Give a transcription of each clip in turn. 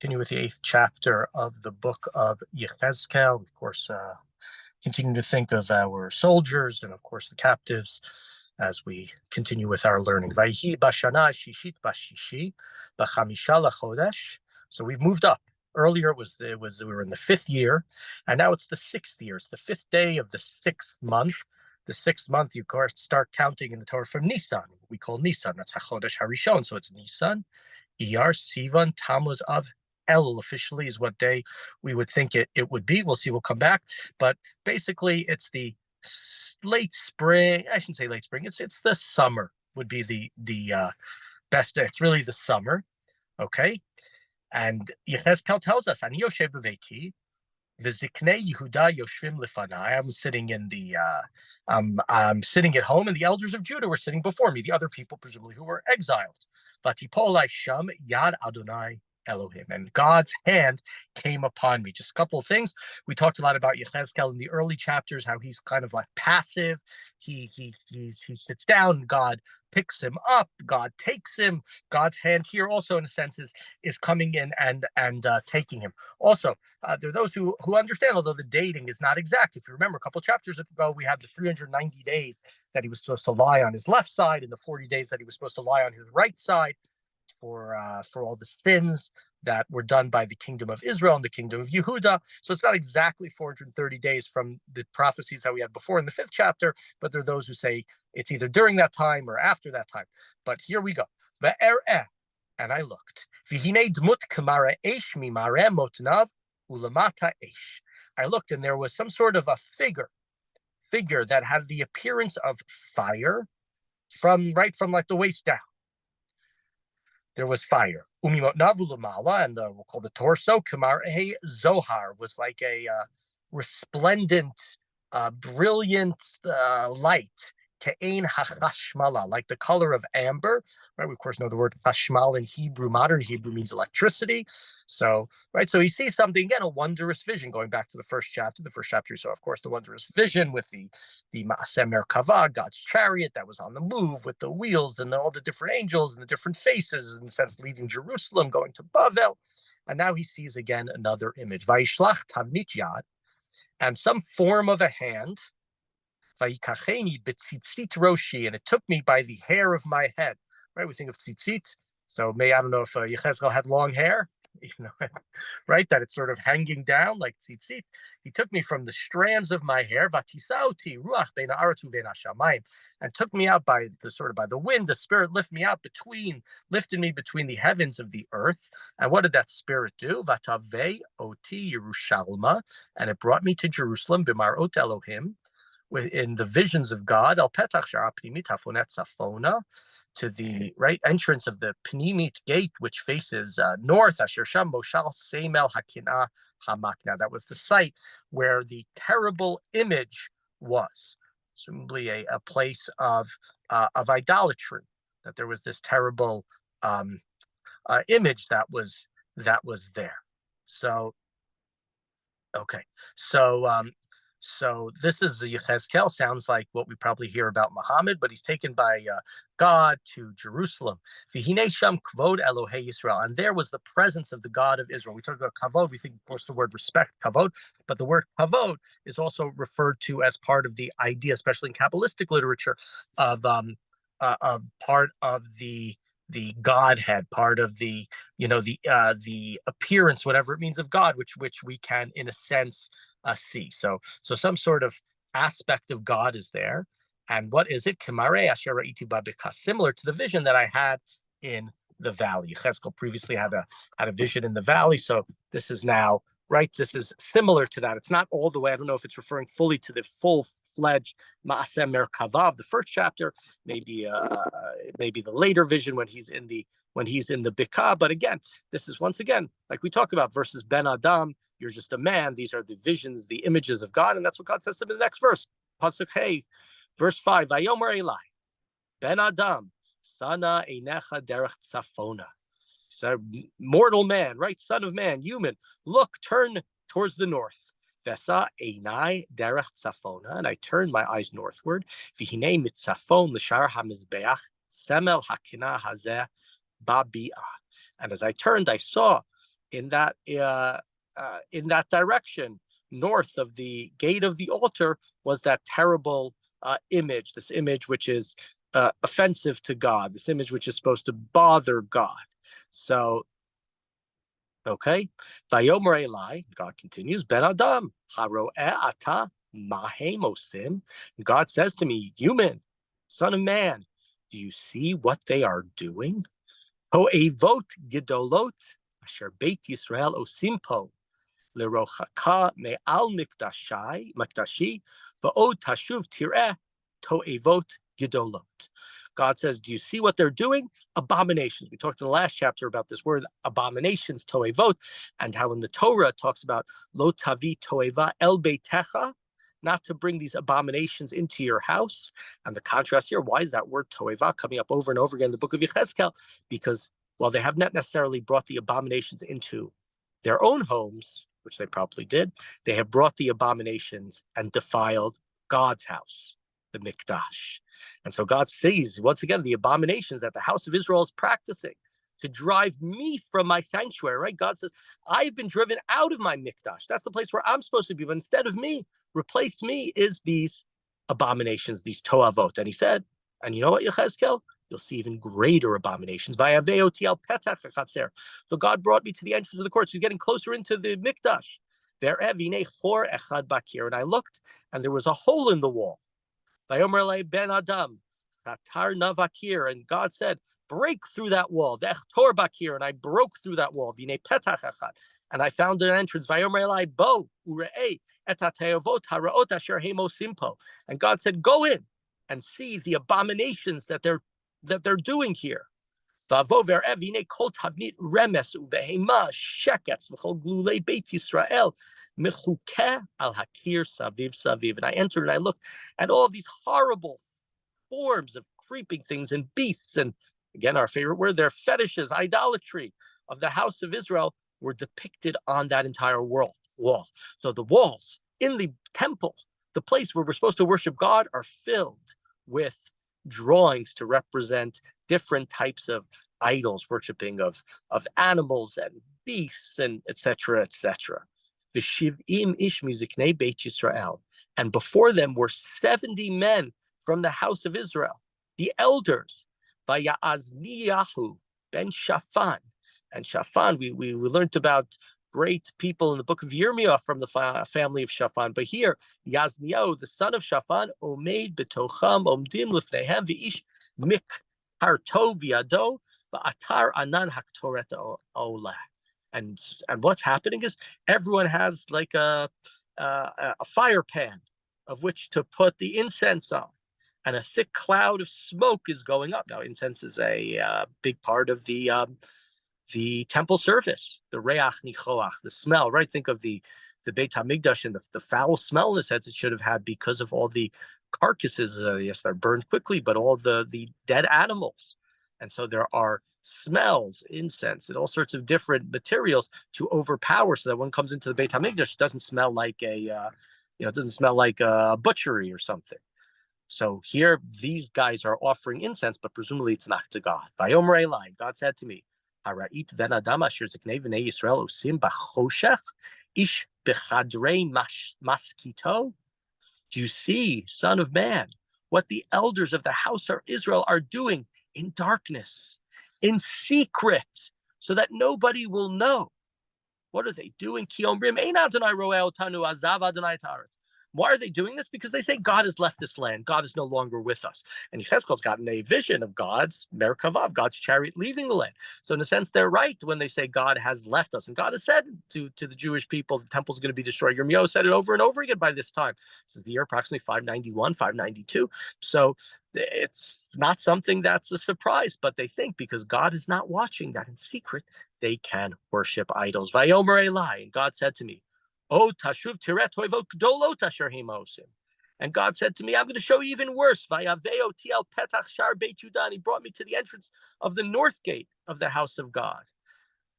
continue with the 8th chapter of the book of Yechezkel. Of course, continue to think of our soldiers and, of course, the captives as we continue with our learning. Vayhi bashana shishit bashishi b'chamisha lachodesh. So we've moved up. Earlier we were in the 5th year, and now it's the 6th year. It's the 5th day of the 6th month. The 6th month, you start counting in the Torah from Nisan. We call Nisan. That's HaChodesh HaRishon. So it's Nisan, Iyar, Sivan, Tammuz, Av. Elul officially is what day we would think it would be. We'll see. We'll come back. But basically, it's the late spring. I shouldn't say late spring. It's the summer would be the best day. It's really the summer. Okay. And Yechezkel tells us, Ani yoshev b'veiti, v'ziknei Yehuda yoshvim lefanai. I'm sitting in the I'm sitting at home, and the elders of Judah were sitting before me, the other people presumably who were exiled. Vatipolai sham yad Adonai Elohim, and God's hand came upon me. Just a couple of things. We talked a lot about Yechezkel in the early chapters, how he's kind of like passive. He sits down, God picks him up, God takes him. God's hand here also, in a sense, is coming in and taking him. Also, there are those who understand, although the dating is not exact. If you remember, a couple of chapters ago, we had the 390 days that he was supposed to lie on his left side and the 40 days that he was supposed to lie on his right side for all the sins that were done by the kingdom of Israel and the kingdom of Yehuda. So it's not exactly 430 days from the prophecies that we had before in the 5th chapter, but there are those who say it's either during that time or after that time. But here we go. And I looked. I looked, and there was some sort of a figure that had the appearance of fire from like the waist down. There was fire. And we'll call the torso, Kamar Zohar, was like a resplendent, brilliant light. Ke'ein hachashmala, like the color of amber, right? We of course know the word hashmal in Hebrew. Modern Hebrew means electricity. So, right, so he sees something, again, a wondrous vision, going back to the first chapter. The first chapter, so of course the wondrous vision with the Ma'aseh Merkava, God's chariot that was on the move with the wheels and all the different angels and the different faces, in a sense, leaving Jerusalem, going to Bavel. And now he sees again another image. Vayishlach tavnit yad, and some form of a hand. And it took me by the hair of my head. Right, we think of tzitzit. So I don't know if Yechezkel had long hair, right? That it's sort of hanging down like tzitzit. He took me from the strands of my hair, and took me out by the wind. The spirit lifted me between the heavens of the earth. And what did that spirit do? Vatave oti Yerushalma, and it brought me to Jerusalem, b'marot Elohim, in the visions of God, al petach shara pnimit hafonet safona, to the right entrance of the pnimit gate, which faces north. Asher sham moshal seimel hakina hamakna. That was the site where the terrible image was, presumably a place of idolatry. That there was this terrible image that was there. So, okay, so this is the Yechezkel. Sounds like what we probably hear about Muhammad, but he's taken by God to Jerusalem. V'hinei sham kvod Elohei Yisrael, and there was the presence of the God of Israel. We talk about kavod. We think, of course, the word respect, kavod, but the word kavod is also referred to as part of the idea, especially in Kabbalistic literature, of part of the Godhead, part of the appearance, whatever it means, of God, which we can, in a sense, see. So some sort of aspect of God is there. And what is it? Similar to the vision that I had in the valley. Yechezkel previously had a vision in the valley. So this is now, right, this is similar to that. It's not all the way. I don't know if it's referring fully to the full-fledged Ma'aseh Merkava of the first chapter, maybe the later vision when he's in the Bikah. But again, this is once again, like we talk about, versus Ben Adam, you're just a man. These are the visions, the images of God. And that's what God says to the next verse. Pasuk Hey, verse 5, Vayomer Eli, Ben Adam, Sana Einecha Derech Tzafona. So, mortal man, right? Son of man, human, look, turn towards the north. Vesa einai derech tzafona, and I turned my eyes northward. V'hinei mitzafon l'shar hamizbeach semel hakina hazeh babi'ah. And as I turned, I saw in that direction, north of the gate of the altar, was that terrible image. This image which is offensive to God. This image which is supposed to bother God. So, okay. Vayomer Eli, God continues, Ben Adam, Haroe Ata Mahem Osim. God says to me, human, son of man, do you see what they are doing? Ho'evot Gidolot, Asher Beit Yisrael Osimpo, Lerochaka Me'al Mikdashi, Va'od Tashuv Tireh, To'evot Gidolot. God says, do you see what they're doing? Abominations. We talked in the last chapter about this word abominations, toevot, and how in the Torah it talks about lo tavi toeva el beitecha, not to bring these abominations into your house. And the contrast here, why is that word toeva coming up over and over again in the book of Yechezkel? Because while they have not necessarily brought the abominations into their own homes, which they probably did, they have brought the abominations and defiled God's house, the Mikdash. And so God sees, once again, the abominations that the house of Israel is practicing to drive me from my sanctuary, right? God says, I've been driven out of my Mikdash. That's the place where I'm supposed to be. But instead of me, replaced me is these abominations, these toavot. And he said, and you know what, Yechezkel? You'll see even greater abominations. So God brought me to the entrance of the courts. He's getting closer into the Mikdash. And I looked, and there was a hole in the wall. Vayomer Ben Adam, Chatar Navakir, and God said, break through that wall. Tor Bakir, and I broke through that wall. Vine Petach Echad, and I found an entrance. Vayomer Bo Urei Etateovot Haraot Asher Hemo Simpo, and God said, go in and see the abominations that they're doing here. Vavover Evine Kol Tabnit Remes Uvehema Sheketz V'chol Glulei Beit Yisrael Mechukeh Al Hakir Saviv Saviv. And I entered and I looked at all of these horrible forms of creeping things and beasts, and again our favorite word, their fetishes, idolatry of the house of Israel were depicted on that entire wall. So the walls in the temple, the place where we're supposed to worship God, are filled with drawings to represent different types of idols, worshiping of animals and beasts, and etc., etc. V'shiv'im ish miziknei Beit Yisrael, and before them were 70 men from the house of Israel, the elders. Vayazniyahu ben Shaphan, and Shaphan, we learned about great people in the book of Yirmiyah from the family of Shaphan. But here, Yazniyahu, the son of Shaphan, omeid betocham omdim lifnehem v'ish mikharto v'yado v'atar anan haktoret olah. And what's happening is everyone has like a fire pan of which to put the incense on, and a thick cloud of smoke is going up. Now, incense is a big part of the temple service, the reach nichoach, the smell, right? Think of the Beit HaMikdash and the foul smell in the sense it should have had because of all the carcasses. Yes, they're burned quickly, but all the dead animals. And so there are smells, incense, and all sorts of different materials to overpower, so that when it comes into the Beit HaMikdash, it doesn't smell like it doesn't smell like a butchery or something. So here, these guys are offering incense, but presumably it's not to God. Vayomer Eli, God said to me, Hara'it ben Adam asher zeknei v'nei Yisrael osim b'choshech ish b'chadrei maskito. Do you see, son of man, what the elders of the house of Israel are doing in darkness, in secret, so that nobody will know? What are they doing? Ki omrim ein Adonai roeh otanu azav Adonai et haaretz. Why are they doing this? Because they say God has left this land. God is no longer with us. And Yechezkel's gotten a vision of God's Merkavav, God's chariot leaving the land. So in a sense, they're right when they say God has left us. And God has said to the Jewish people, the temple's going to be destroyed. Yirmiyahu said it over and over again by this time. This is the year approximately 591, 592. So it's not something that's a surprise, but they think because God is not watching, that in secret they can worship idols. Vayomer Eli, and God said to me, Oh, tashuv tiret toivot gdolot asher himosim. And God said to me, I'm going to show you even worse. Vayaveo tiel petach shar beit Yudan. He brought me to the entrance of the north gate of the house of God.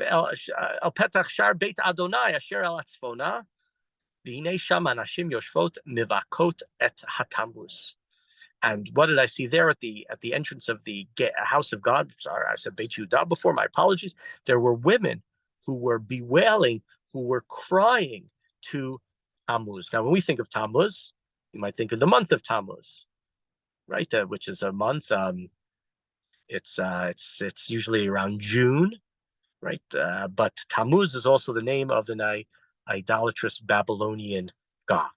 El petach shar beit Adonai asher el atzfona. V'hinei sham anashim yoshvot mivakot et hatamuz. And what did I see there at the entrance of the house of God? Sorry, I said Beit Yudah before. My apologies. There were women who were bewailing, who were crying to Tammuz. Now, when we think of Tammuz, you might think of the month of Tammuz, right? Which is a month. It's usually around June, right? But Tammuz is also the name of an idolatrous Babylonian god.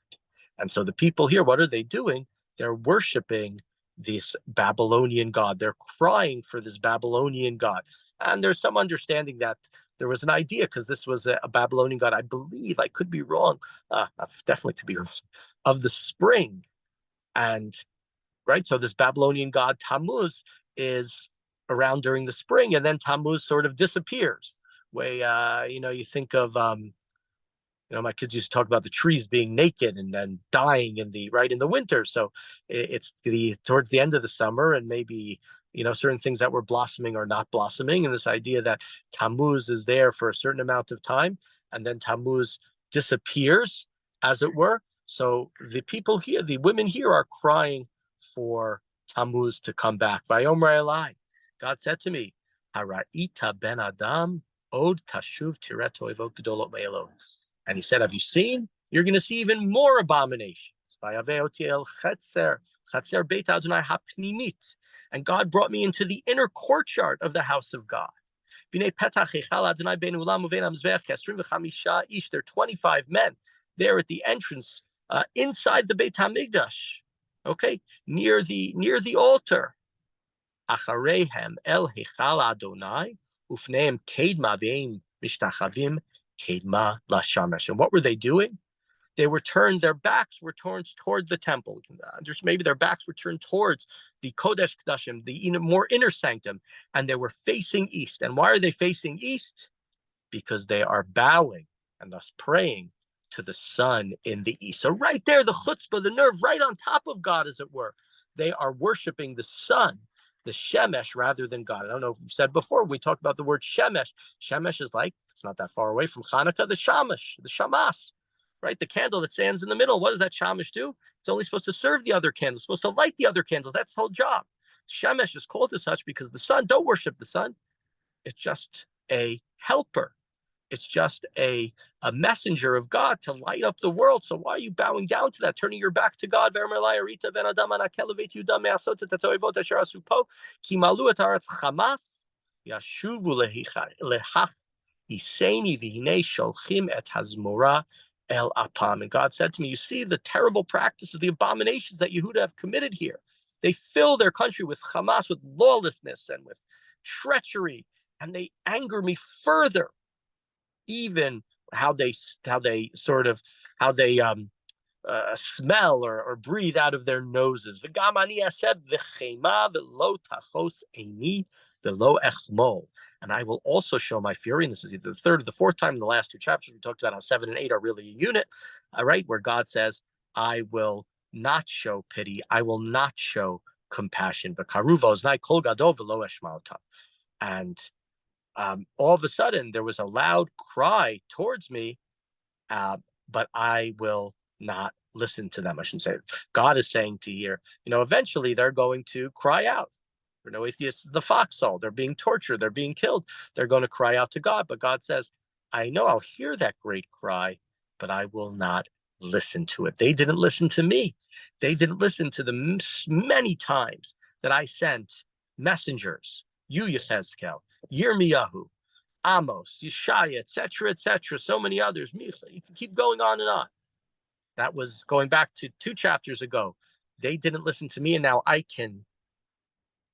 And so the people here, what are they doing? They're worshiping this Babylonian god. They're crying for this Babylonian god. And there's some understanding that there was an idea, because this was a Babylonian god, I believe, I could be wrong, I definitely could be wrong, of the spring. And right, so this Babylonian god Tammuz is around during the spring, and then Tammuz sort of disappears. You think of my kids used to talk about the trees being naked and then dying in the winter. So it's towards the end of the summer, and maybe certain things that were blossoming are not blossoming, and this idea that Tammuz is there for a certain amount of time, and then Tammuz disappears, as it were. So the people here, the women here, are crying for Tammuz to come back. Vayomer Elai, God said to me, Hara'ita ben Adam od tashuv tiret toivot gedolot me'elot. And he said, have you seen? You're going to see even more abominations. And God brought me into the inner courtyard of the house of God. There are 25 men there at the entrance, inside the Beit HaMikdash, okay, near the altar. Acharehem el heichal Adonai ufneim kedma ve'im mishtachavim kedma lashamash. And what were they doing? Their backs were turned toward the temple. Maybe their backs were turned towards the Kodesh Kodashim, the more inner sanctum, and they were facing east. And why are they facing east? Because they are bowing and thus praying to the sun in the east. So right there, the chutzpah, the nerve, right on top of God, as it were. They are worshiping the sun, the Shemesh, rather than God. I don't know if we've said before, we talked about the word Shemesh. Shemesh is like, it's not that far away from Hanukkah, the Shamash, the Shamas, right? The candle that stands in the middle. What does that Shamash do? It's only supposed to serve the other candles, it's supposed to light the other candles. That's the whole job. Shemesh is called as such because the sun, don't worship the sun. It's just a helper. It's just a messenger of God to light up the world. So why are you bowing down to that, turning your back to God? And God said to me, you see the terrible practices, the abominations that Yehuda have committed here. They fill their country with Hamas, with lawlessness and with treachery, and they anger me further. Even how they smell or breathe out of their noses. And I will also show my fury. And this is either the third or the fourth time in the last two chapters. We talked about how 7 and 8 are really a unit, right? Where God says, I will not show pity. I will not show compassion. And all of a sudden, there was a loud cry towards me, but I will not listen to them. I shouldn't say it. God is saying to here, eventually they're going to cry out. For no atheists is the foxhole. They're being tortured. They're being killed. They're going to cry out to God. But God says, I know I'll hear that great cry, but I will not listen to it. They didn't listen to me. They didn't listen to the many times that I sent messengers, you, Yechezkel, Yirmiyahu, Amos, Yeshaya, etc., so many others. Misa, you can keep going on and on. That was going back to 2 chapters ago. They didn't listen to me, and now I can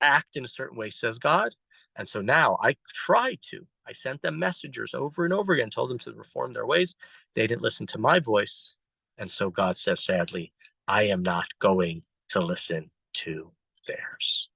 act in a certain way, says God. And so now I sent them messengers over and over again, told them to reform their ways. They didn't listen to my voice. And so God says, sadly, I am not going to listen to theirs.